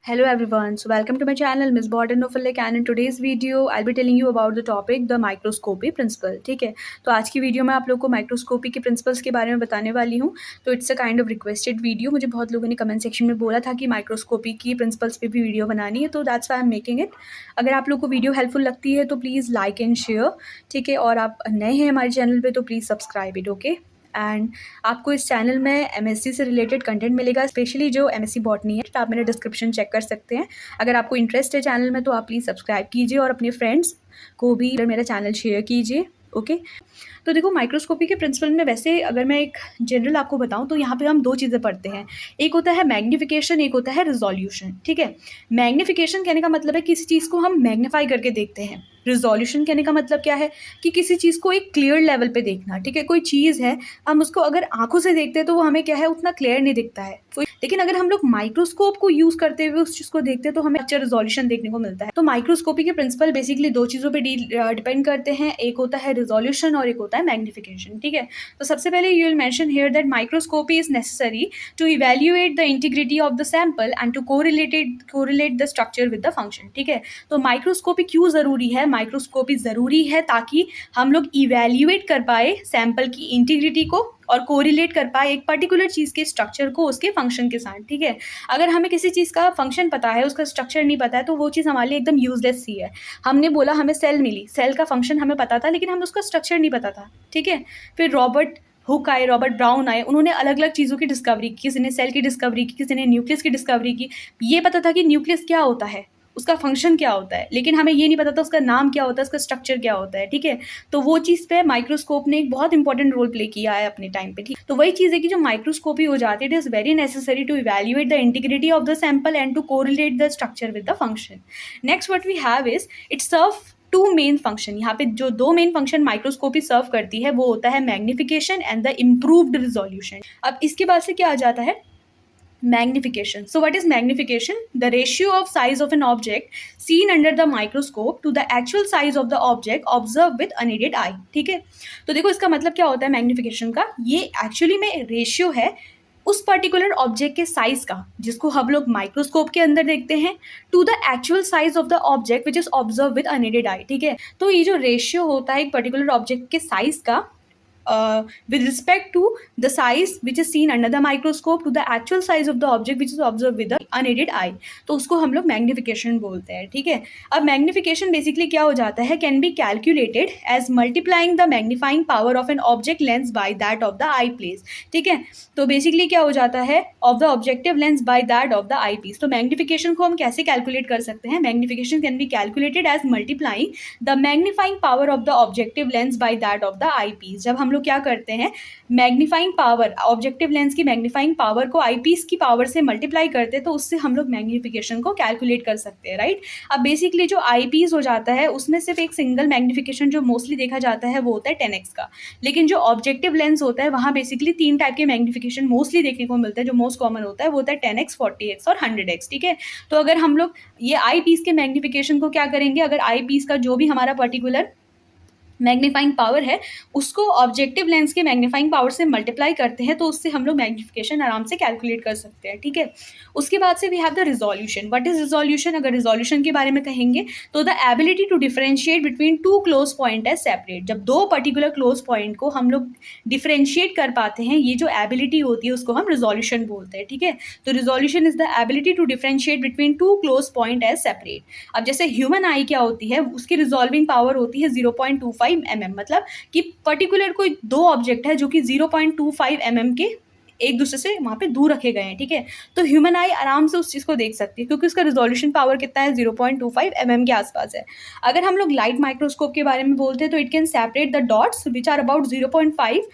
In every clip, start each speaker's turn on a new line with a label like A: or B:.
A: Hello everyone, so welcome to my channel Miss Borden of Lake, and in today's video I'll be telling you about the topic the microscopy principle. ठीक है, तो आज की video में आप लोग को माइक्रोस्कोपी के प्रिंसिपल्स के बारे में बताने वाली हूँ. तो it's a kind of requested video. मुझे बहुत लोगों ने कमेंट सेक्शन में बोला था कि माइक्रोस्कोपी की प्रिंसिपल्स पे भी वीडियो बनानी है, तो that's why I am making it. अगर आप लोग को वीडियो हेल्पफुल लगती है तो प्लीज़ लाइक एंड शेयर. ठीक है, और आप नए हैं हमारे चैनल पर तो please subscribe it. Okay, and आपको इस चैनल में एमएससी से रिलेटेड कंटेंट मिलेगा, स्पेशली जो एमएससी बॉटनी है. तो आप मेरा डिस्क्रिप्शन चेक कर सकते हैं. अगर आपको इंटरेस्ट है चैनल में तो आप प्लीज़ सब्सक्राइब कीजिए और अपने फ्रेंड्स को भी मेरा चैनल शेयर कीजिए. ओके, तो देखो माइक्रोस्कोपी के प्रिंसिपल में वैसे अगर मैं एक जनरल आपको बताऊं तो यहाँ पे हम दो चीज़ें पढ़ते हैं. एक होता है मैग्निफिकेशन, एक होता है रिजोल्यूशन. ठीक है, मैग्निफिकेशन कहने का मतलब है किसी चीज़ को हम मैग्नीफाई करके देखते हैं. रिजोल्यूशन कहने का मतलब क्या है कि किसी चीज़ को एक क्लियर लेवल पे देखना. ठीक है, कोई चीज़ है, हम उसको अगर आंखों से देखते हैं तो वो हमें क्या है उतना क्लियर नहीं दिखता है, लेकिन अगर हम लोग माइक्रोस्कोप को यूज़ करते हुए उस चीज़ को देखते हैं तो हमें अच्छा रिजोल्यूशन देखने को मिलता है. तो माइक्रोस्कोपी के प्रिंसिपल बेसिकली दो चीज़ों पे डिपेंड करते हैं. एक होता है रिजोल्यूशन और एक होता है मैग्निफिकेशन. ठीक है, तो सबसे पहले you will mention here that microscopy is necessary to evaluate the integrity of the sample and to correlate the structure with the function. ठीक है, तो माइक्रोस्कोपी क्यों ज़रूरी है? माइक्रोस्कोपी ज़रूरी है ताकि हम लोग इवैल्यूएट कर पाए सैंपल की इंटीग्रिटी को और कोरिलेट कर पाए एक पर्टिकुलर चीज़ के स्ट्रक्चर को उसके फंक्शन के साथ. ठीक है, अगर हमें किसी चीज़ का फंक्शन पता है, उसका स्ट्रक्चर नहीं पता है, तो वो चीज़ हमारे लिए एकदम यूजलेस सी है. हमने बोला हमें सेल मिली, सेल का फंक्शन हमें पता था लेकिन हमें उसका स्ट्रक्चर नहीं पता था. ठीक है, फिर रॉबर्ट हुक आए, रॉबर्ट ब्राउन आए, उन्होंने अलग अलग चीज़ों की डिस्कवरी की. किसी ने सेल की डिस्कवरी की, किसी ने न्यूक्लियस की डिस्कवरी की. ये पता था कि न्यूक्लियस क्या होता है, उसका फंक्शन क्या होता है, लेकिन हमें ये नहीं पता था उसका नाम क्या होता है, उसका स्ट्रक्चर क्या होता है. ठीक है, तो वो चीज़ पे माइक्रोस्कोप ने एक बहुत इंपॉर्टेंट रोल प्ले किया है अपने टाइम पे. ठीक, तो वही चीज़ है कि जो माइक्रोस्कोपी हो जाती है, it is very necessary to evaluate the integrity of the sample and to correlate the structure with the function. Next what we have is it serve two main function. यहाँ पे जो दो मेन फंक्शन माइक्रोस्कोपी सर्व करती है वो होता है magnification and the improved resolution. अब इसके बाद से क्या आ जाता है? Magnification. So what is magnification? The ratio of size of an object seen under the microscope to the actual size of the object observed with unaided eye. ठीक है, तो देखो इसका मतलब क्या होता है मैग्निफिकेशन का. ये एक्चुअली में रेशियो है उस पर्टिकुलर ऑब्जेक्ट के साइज का जिसको हम लोग माइक्रोस्कोप के अंदर देखते हैं to the actual size of the object which is observe with unaided eye. ठीक है, तो ये जो रेशियो होता है एक पर्टिकुलर ऑब्जेक्ट के साइज का with respect to the size which is seen under the microscope to the actual size of the object which is observed with the unaided eye, तो उसको हम लोग मैग्निफिकेशन बोलते हैं. ठीक है, अब मैग्निफिकेशन बेसिकली क्या हो जाता है? Can be calculated as multiplying the magnifying power of an object lens by that of the eye place. ठीक है, तो बेसिकली क्या हो जाता है? Of the objective lens by that of the eyepiece. तो मैग्निफिकेशन को हम कैसे कैलकुलेट कर सकते हैं? Magnification can be calculated as multiplying the magnifying power of the objective lens by that of the eyepiece. जब हम लोग क्या करते हैं, मैग्नीफाइंग पावर, ऑब्जेक्टिव लेंस की मैग्नीफाइंग पावर को आईपीस की पावर से मल्टीप्लाई करते हैं तो उससे हम लोग मैग्निफिकेशन को कैलकुलेट कर सकते हैं. राइट, अब बेसिकली जो आईपीस हो जाता है उसमें सिर्फ एक सिंगल मैग्निफिकेशन जो मोस्टली देखा जाता है वो होता है 10x का, लेकिन जो ऑब्जेक्टिव लेंस होता है वहाँ बेसिकली 3 टाइप के मैग्निफिकेशन मोस्टली देखने को मिलते हैं. जो मोस्ट कॉमन होता है वो होता है 10x, 40x और 100x. ठीक है, तो अगर हम लोग ये आईपीस के मैग्निफिकेशन को क्या करेंगे, अगर आईपीस का जो भी हमारा पर्टिकुलर मैग्नीफाइंग पावर है उसको ऑब्जेक्टिव लेंस के मैग्नीफाइंग पावर से मल्टीप्लाई करते हैं तो उससे हम लोग मैग्निफिकेशन आराम से कैलकुलेट कर सकते हैं. ठीक है, उसके बाद से we have the resolution. What is resolution? अगर रिजोल्यूशन के बारे में कहेंगे तो the ability to differentiate between two close point as separate. जब दो पर्टिकुलर क्लोज पॉइंट को हम लोग डिफरेंशिएट कर पाते हैं, ये जो एबिलिटी होती है उसको हम रिजोल्यूशन बोलते हैं. ठीक है, तो resolution is the ability to differentiate between two close point as separate. अब जैसे ह्यूमन आई क्या होती है, उसकी रिजोल्विंग पावर होती है 0.25 mm. मतलब कि पर्टिकुलर कोई दो ऑब्जेक्ट है जो कि 0.25 mm के एक दूसरे से वहाँ पे दूर रखे गए हैं. ठीक है, तो ह्यूमन आई आराम से उस चीज़ को देख सकती है क्योंकि उसका रिजोल्यूशन पावर कितना है? 0.25 mm के आसपास है. अगर हम लोग लाइट माइक्रोस्कोप के बारे में बोलते हैं तो it can separate the dots which are about 0.5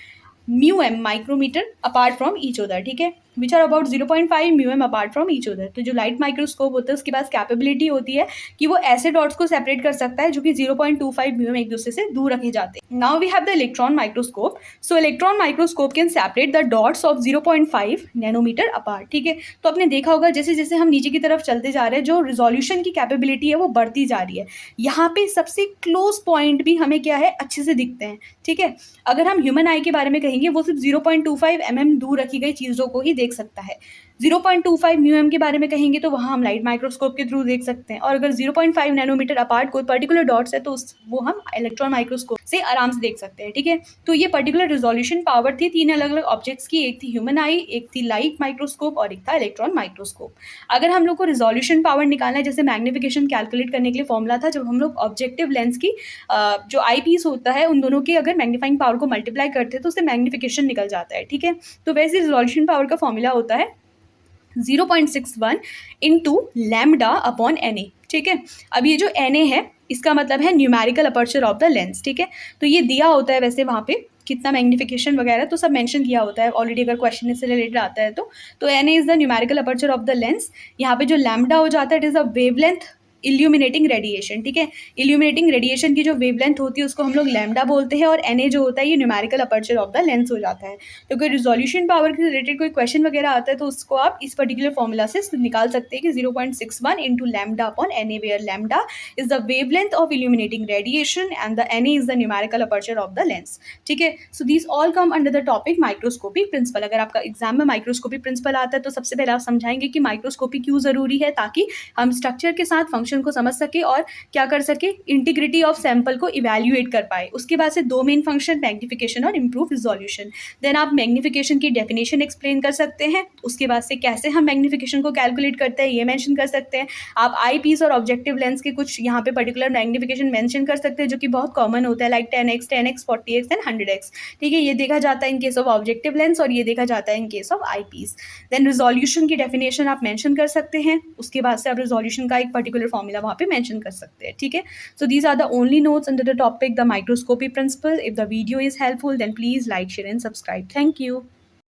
A: μm micrometre apart from each other. ठीक है, which are about 0.5 μm apart from each other. तो जो लाइट माइक्रोस्कोप होता है उसके पास कैपेबिलिटी होती है कि वो ऐसे डॉट्स को सेपरेट कर सकता है जो कि 0.25 μm एक दूसरे से दूर रखे जाते हैं. Now we have the electron microscope. So electron microscope can separate the dots of 0.5 nanometre apart. ठीक है, तो आपने देखा होगा जैसे जैसे हम नीचे की तरफ चलते जा रहे हैं जो रिजोल्यूशन की कैपेबिलिटी है वो बढ़ती जा रही है. यहाँ पे सबसे क्लोज पॉइंट भी हमें क्या है अच्छे से दिखते हैं. ठीक है, अगर हम ह्यूमन आई के बारे में कहेंगे वो सिर्फ 0.25 mm दूर रखी गई चीज़ों को ही देख सकता है. 0.25 म्यूएम के बारे में कहेंगे तो वहाँ हम लाइट माइक्रोस्कोप के थ्रू देख सकते हैं, और अगर 0.5 नैनोमीटर अपार्ट कोई पर्टिकुलर डॉट्स है तो वो हम इलेक्ट्रॉन माइक्रोस्कोप से आराम से देख सकते हैं, ठीक है। तो ये पर्टिकुलर रिजोल्यूशन पावर थी 3 अलग अलग ऑब्जेक्ट्स की, एक थी ह्यूमन आई, एक थी लाइट माइक्रोस्कोप और एक था इलेक्ट्रॉन माइक्रोस्कोप। अगर हम लोग को रिजोल्यूशन पावर निकालना है, जैसे मैग्निफिकेशन कैलकुलेट करने के लिए फॉर्मूला था, जब हम लोग ऑब्जेक्टिव लेंस की जो आई पीस होता है उन दोनों के अगर मैग्नीफाइंग पावर को मल्टीप्लाई करते हैं तो उससे मैग्निफिकेशन निकल जाता है, ठीक है। तो वैसे रिजोल्यूशन पावर का फॉर्मूला होता है 0.61 इंटू लैम्डा अपॉन NA, ठीक है। अब ये जो NA है इसका मतलब है numerical aperture of the lens, ठीक है। तो ये दिया होता है वैसे वहाँ पे कितना मैग्निफिकेशन वगैरह तो सब मेंशन किया होता है ऑलरेडी, अगर क्वेश्चन इससे रिलेटेड आता है तो NA is the numerical aperture of the lens. यहाँ पे जो लैम्डा हो जाता है it is a wavelength illuminating radiation, ठीक है। इल्यूमिनेटिंग रेडिएशन की जो वेवलेंथ होती है उसको हम लोग लैम्डा बोलते हैं, और NA जो होता है ये numerical aperture of the lens हो जाता है। तो कोई रिजोल्यूशन पावर के रिलेटेड कोई क्वेश्चन वगैरह आता है तो उसको आप इस पर्टिकुलर फॉर्मूला से निकाल सकते हैं कि 0.61 into lambda upon NA, where lambda is the wavelength of illuminating radiation and the NA is the numerical aperture of the lens, ठीक है। So these all come under the topic microscopic principle. अगर आपका exam में microscopic principal आता है तो सबसे पहले आप समझाएंगे कि माइक्रोस्कोपी क्यों जरूरी है, ताकि हम स्ट्रक्चर के साथ फंक्शन को समझ सके और क्या कर सके, इंटीग्रिटी ऑफ सैंपल को इवैल्यूएट कर पाए। उसके बाद से दो मेन फंक्शन, मैग्निफिकेशन और इंप्रूव रिजोल्यूशन। देन आप मैग्निफिकेशन की डेफिनेशन एक्सप्लेन कर सकते हैं, उसके बाद से कैसे हम मैग्निफिकेशन को कैलकुलेट करते हैं ये मेंशन कर सकते हैं। आप आई पीस और ऑब्जेक्टिव लेंस के कुछ यहाँ पे पर्टिकुलर मैग्निफिकेशन मेंशन कर सकते हैं जो कि बहुत कॉमन होता है, like 10x, 10x, 40x and 100x, ठीक है। ये देखा जाता है in case of objective lens और ये देखा जाता है in case of eyepiece. Then resolution की डेफिनेशन आप मेंशन कर सकते हैं, उसके बाद से आप रिजोल्यूशन का एक पर्टिकुलर फॉर्मूला वहाँ पे मेंशन कर सकते हैं, ठीक है। So these are the only notes under the topic the microscopy principle. If the video is helpful then please like, share and subscribe. Thank you.